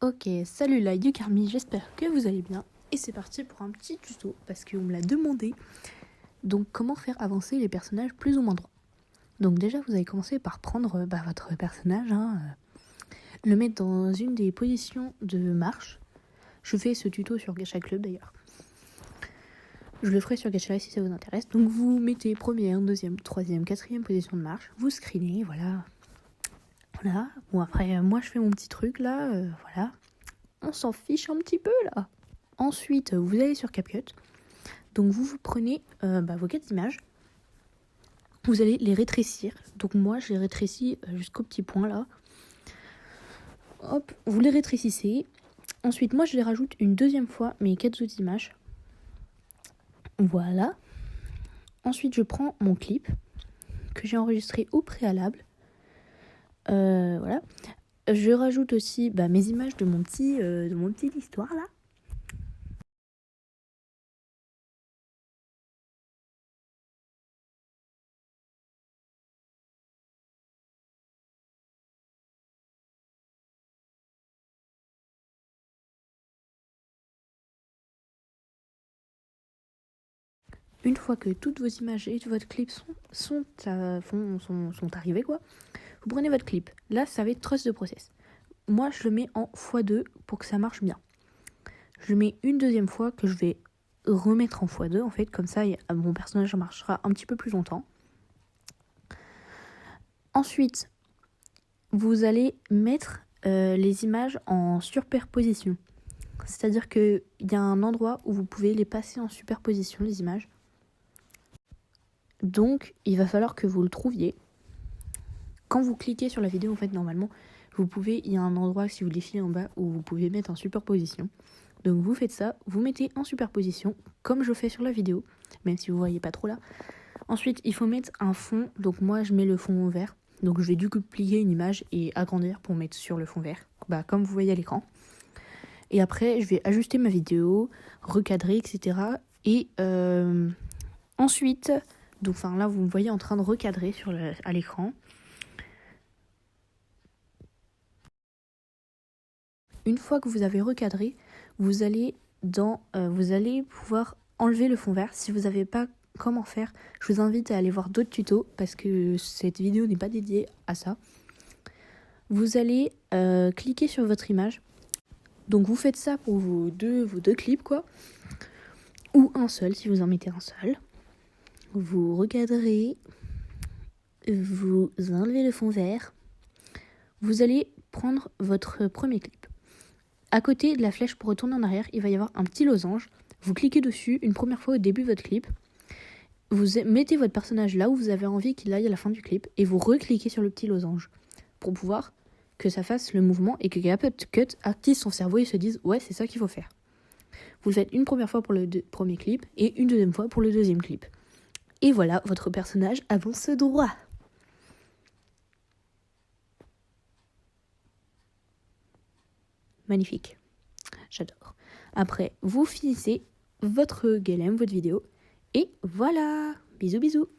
Ok, salut la Yukarmi, j'espère que vous allez bien. Et c'est parti pour un petit tuto, parce qu'on me l'a demandé. Donc comment faire avancer les personnages plus ou moins droits. Donc déjà vous allez commencer par prendre votre personnage, le mettre dans une des positions de marche. Je fais ce tuto sur Gacha Club d'ailleurs. Je le ferai sur Gacha Live si ça vous intéresse. Donc vous mettez première, deuxième, troisième, quatrième position de marche. Vous screenez, voilà. Voilà. Bon après, moi je fais mon petit truc là, voilà. On s'en fiche un petit peu là. Ensuite, vous allez sur CapCut. Donc vous prenez vos 4 images. Vous allez les rétrécir. Donc moi, je les rétrécis jusqu'au petit point là. Hop, vous les rétrécissez. Ensuite, moi, je les rajoute une deuxième fois, mes 4 autres images. Voilà. Ensuite, je prends mon clip que j'ai enregistré au préalable. Voilà. Je rajoute aussi mes images de mon petit histoire là. Une fois que toutes vos images et votre clip sont arrivés, quoi, vous prenez votre clip. Là, ça va être trust de process. Moi, je le mets en x2 pour que ça marche bien. Je le mets une deuxième fois que je vais remettre en x2, en fait. Comme ça, mon personnage marchera un petit peu plus longtemps. Ensuite, vous allez mettre les images en superposition. C'est-à-dire qu'il y a un endroit où vous pouvez les passer en superposition, les images. Donc, il va falloir que vous le trouviez. Quand vous cliquez sur la vidéo, en fait, normalement, il y a un endroit, si vous défilez en bas, où vous pouvez mettre en superposition. Donc, vous faites ça, vous mettez en superposition, comme je fais sur la vidéo, même si vous ne voyez pas trop là. Ensuite, il faut mettre un fond. Donc, moi, je mets le fond vert. Donc, je vais dupliquer une image et agrandir pour mettre sur le fond vert, comme vous voyez à l'écran. Et après, je vais ajuster ma vidéo, recadrer, etc. Et ensuite... Donc là, vous me voyez en train de recadrer à l'écran. Une fois que vous avez recadré, vous allez pouvoir enlever le fond vert. Si vous n'avez pas comment faire, je vous invite à aller voir d'autres tutos parce que cette vidéo n'est pas dédiée à ça. Vous allez cliquer sur votre image. Donc vous faites ça pour vos deux clips, quoi. Ou un seul, si vous en mettez un seul. Vous recadrez, vous enlevez le fond vert, vous allez prendre votre premier clip. À côté de la flèche pour retourner en arrière, il va y avoir un petit losange. Vous cliquez dessus une première fois au début de votre clip. Vous mettez votre personnage là où vous avez envie qu'il aille à la fin du clip et vous recliquez sur le petit losange pour pouvoir que ça fasse le mouvement et que CapCut active son cerveau et se dise « Ouais, c'est ça qu'il faut faire ». Vous le faites une première fois pour le premier clip et une deuxième fois pour le deuxième clip. Et voilà, votre personnage avance droit. Magnifique. J'adore. Après, vous finissez votre Golem, votre vidéo. Et voilà. Bisous, bisous.